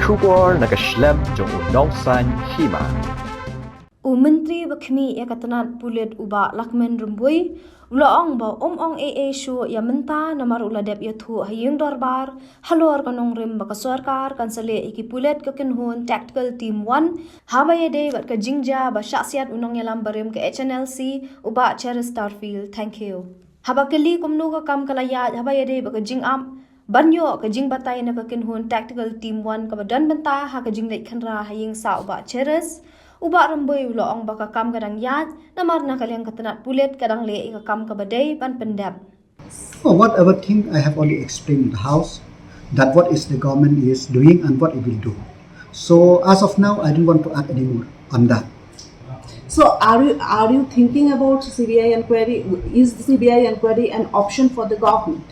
Shubor nakaslem jong unongsan Hima. Menteri Wakmi Yakatanat Pulit Uba Lakmen Rymbui Ulaong ba ong Eiei Shwa ya menta namar uladep ya thu Ïing darbar halor kanong rim baka sarkar kansale iki Pulit kakinhun tactical team 1 habaya day wat ka jingja ba syaksiat unong yalam barim ke HNLC uba Cheris Starfield. Thank you. Habakali kumnu ka kam kalaya habaya day baka jingam banyo ka Jingbatai na kakinhun tactical team 1 ka badan benta ha ka jingleit khanra Ïing sa uba Cheris Uba Rymbui uloong baka kam kadang yat namar na kaliang katanat Pulit kadang le ika kam kabaday pan pendap. Whatever thing I have already explained in the house, that what is the government is doing and what it will do. So as of now, I don't want to add any more on that. So are you thinking about CBI inquiry? Is the CBI inquiry an option for the government?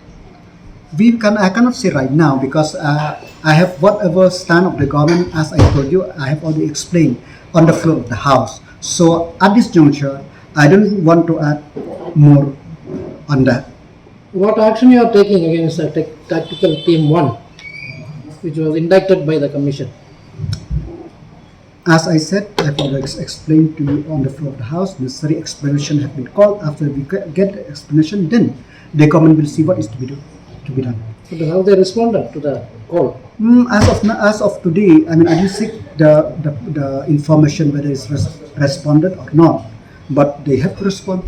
I cannot say right now because I have whatever stand of the government, as I told you, I have already explained on the floor of the house. So at this juncture, I don't want to add more on that. What action you are taking against tactical team 1, which was indicted by the commission? As I said, I have already explained to you on the floor of the house. Necessary explanation have been called. After we get the explanation, then the government will see what is to be done. So how they responded to the call? As of today, I mean, I didn't seek the information whether it's responded or not, but they have to respond.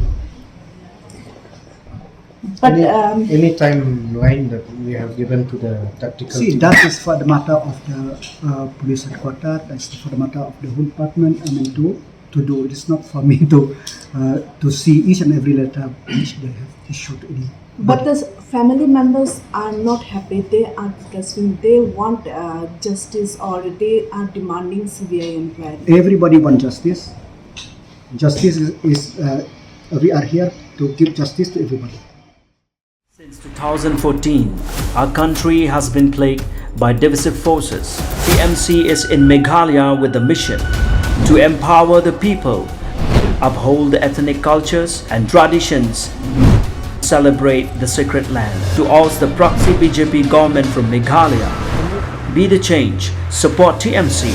But Any timeline that we have given to the tactical team? That is for the matter of the police headquarters. That's for the matter of the whole department. I mean, to do. It is not for me to see each and every letter which they have issued. But the family members are not happy. They are protesting. They want justice, or they are demanding CBI inquiry. Everybody wants justice. Justice is we are here to give justice to everybody. Since 2014, our country has been plagued by divisive forces. TMC is in Meghalaya with the mission to empower the people, uphold the ethnic cultures and traditions, celebrate the sacred land. To oust the proxy BJP government from Meghalaya, be the change, support TMC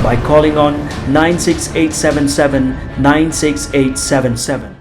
by calling on 96877 96877.